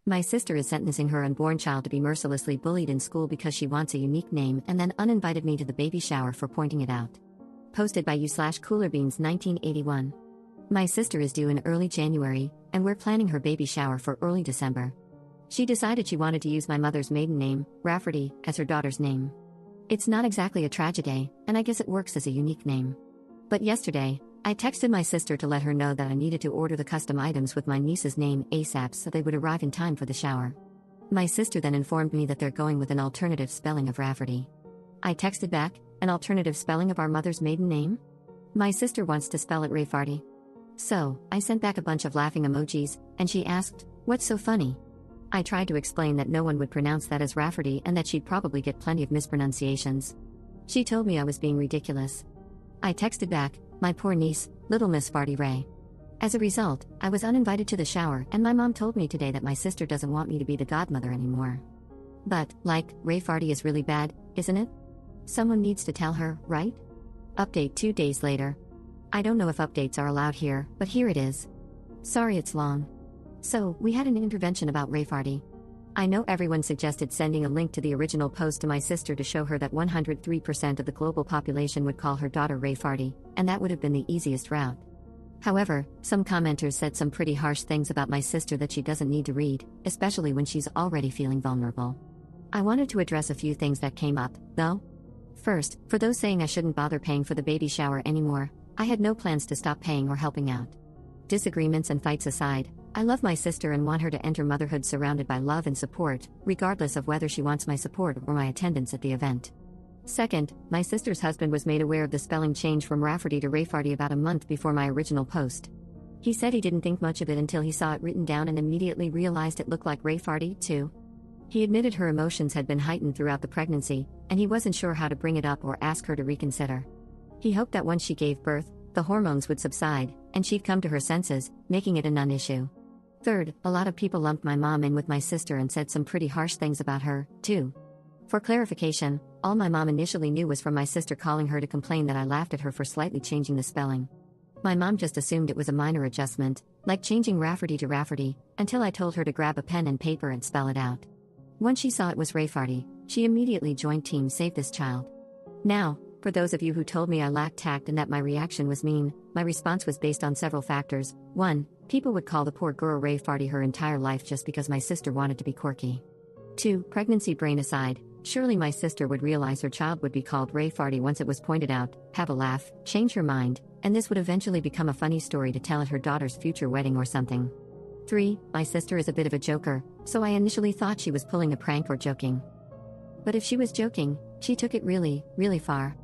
My sister is sentencing her unborn child to be mercilessly bullied in school because she wants a unique name and then uninvited me to the baby shower for pointing it out. Posted by you/Coolerbeans 1981. My sister is due in early January, and we're planning her baby shower for early December. She decided she wanted to use my mother's maiden name, Rafferty, as her daughter's name. It's not exactly a tragedy, and I guess it works as a unique name. But yesterday, I texted my sister to let her know that I needed to order the custom items with my niece's name ASAP so they would arrive in time for the shower. My sister then informed me that they're going with an alternative spelling of Rafferty. I texted back, an alternative spelling of our mother's maiden name? My sister wants to spell it Rayfarty. So, I sent back a bunch of laughing emojis, and she asked, "What's so funny?" I tried to explain that no one would pronounce that as Rafferty and that she'd probably get plenty of mispronunciations. She told me I was being ridiculous. I texted back, "My poor niece, little Miss Farty Ray." As a result, I was uninvited to the shower, and my mom told me today that my sister doesn't want me to be the godmother anymore. But, Ray Farty is really bad, isn't it? Someone needs to tell her, right? Update 2 days later. I don't know if updates are allowed here, but here it is. Sorry it's long. So, we had an intervention about Rayfarty. I know everyone suggested sending a link to the original post to my sister to show her that 103% of the global population would call her daughter Rayfarty, and that would have been the easiest route. However, some commenters said some pretty harsh things about my sister that she doesn't need to read, especially when she's already feeling vulnerable. I wanted to address a few things that came up, though. First, for those saying I shouldn't bother paying for the baby shower anymore, I had no plans to stop paying or helping out. Disagreements and fights aside, I love my sister and want her to enter motherhood surrounded by love and support, regardless of whether she wants my support or my attendance at the event. Second, my sister's husband was made aware of the spelling change from Rafferty to Rayfarty about a month before my original post. He said he didn't think much of it until he saw it written down and immediately realized it looked like Rayfarty, too. He admitted her emotions had been heightened throughout the pregnancy, and he wasn't sure how to bring it up or ask her to reconsider. He hoped that once she gave birth, the hormones would subside, and she'd come to her senses, making it a non-issue. Third, a lot of people lumped my mom in with my sister and said some pretty harsh things about her, too. For clarification, all my mom initially knew was from my sister calling her to complain that I laughed at her for slightly changing the spelling. My mom just assumed it was a minor adjustment, like changing Rafferty to Rafferty, until I told her to grab a pen and paper and spell it out. Once she saw it was Rayfarty, she immediately joined Team Save This Child. Now, for those of you who told me I lacked tact and that my reaction was mean, my response was based on several factors. 1. People would call the poor girl Rayfarty her entire life just because my sister wanted to be quirky. 2. Pregnancy brain aside, surely my sister would realize her child would be called Rayfarty once it was pointed out, have a laugh, change her mind, and this would eventually become a funny story to tell at her daughter's future wedding or something. 3. My sister is a bit of a joker, so I initially thought she was pulling a prank or joking. But if she was joking, she took it really, really far.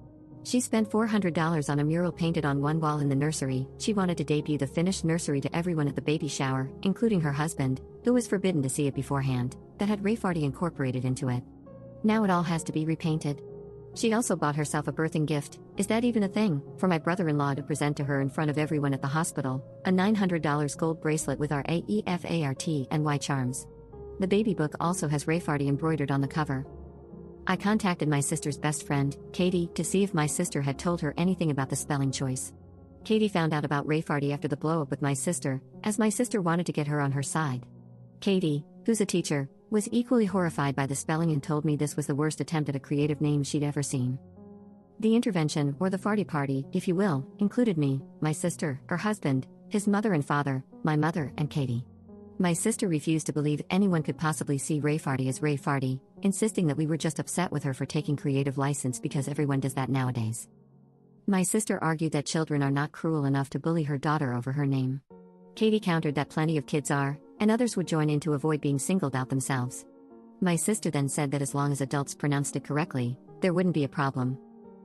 She spent $400 on a mural painted on one wall in the nursery. She wanted to debut the finished nursery to everyone at the baby shower, including her husband, who was forbidden to see it beforehand, that had Rayfarty incorporated into it. Now it all has to be repainted. She also bought herself a birthing gift, is that even a thing, for my brother-in-law to present to her in front of everyone at the hospital, a $900 gold bracelet with our AEFART and Y charms. The baby book also has Rayfarty embroidered on the cover. I contacted my sister's best friend, Katie, to see if my sister had told her anything about the spelling choice. Katie found out about Rayfarty after the blow-up with my sister, as my sister wanted to get her on her side. Katie, who's a teacher, was equally horrified by the spelling and told me this was the worst attempt at a creative name she'd ever seen. The intervention, or the farty party, if you will, included me, my sister, her husband, his mother and father, my mother, and Katie. My sister refused to believe anyone could possibly see Rayfarty as Rayfarty, insisting that we were just upset with her for taking creative license because everyone does that nowadays. My sister argued that children are not cruel enough to bully her daughter over her name. Katie countered that plenty of kids are, and others would join in to avoid being singled out themselves. My sister then said that as long as adults pronounced it correctly, there wouldn't be a problem.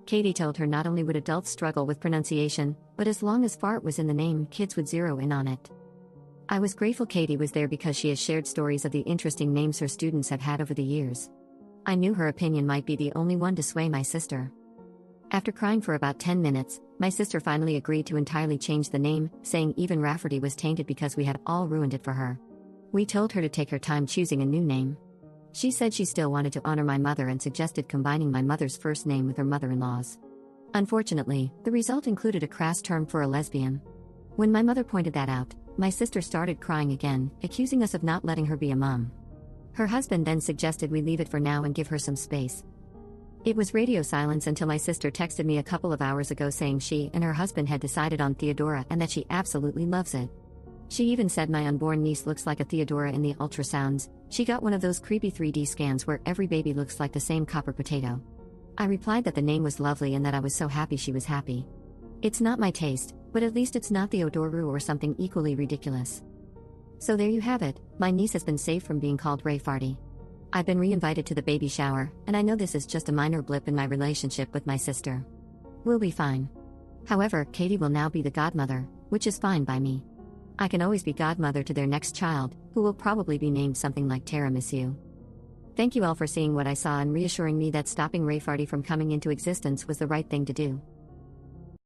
Katie told her not only would adults struggle with pronunciation, but as long as fart was in the name, kids would zero in on it. I was grateful Katie was there because she has shared stories of the interesting names her students have had over the years. I knew her opinion might be the only one to sway my sister. After crying for about 10 minutes, my sister finally agreed to entirely change the name, saying even Rafferty was tainted because we had all ruined it for her. We told her to take her time choosing a new name. She said she still wanted to honor my mother and suggested combining my mother's first name with her mother-in-law's. Unfortunately, the result included a crass term for a lesbian. When my mother pointed that out, My sister started crying again, accusing us of not letting her be a mom. Her husband then suggested we leave it for now and give her some space. It was radio silence until my sister texted me a couple of hours ago saying she and her husband had decided on Theodora and that she absolutely loves it. She even said my unborn niece looks like a Theodora in the ultrasounds. She got one of those creepy 3D scans where every baby looks like the same copper potato. I replied that the name was lovely and that I was so happy she was happy. It's not my taste, but at least it's not Theodoru or something equally ridiculous. So there you have it, my niece has been saved from being called Ray Farty. I've been re-invited to the baby shower, and I know this is just a minor blip in my relationship with my sister. We'll be fine. However, Katie will now be the godmother, which is fine by me. I can always be godmother to their next child, who will probably be named something like Tiramisu. Thank you all for seeing what I saw and reassuring me that stopping Ray Farty from coming into existence was the right thing to do.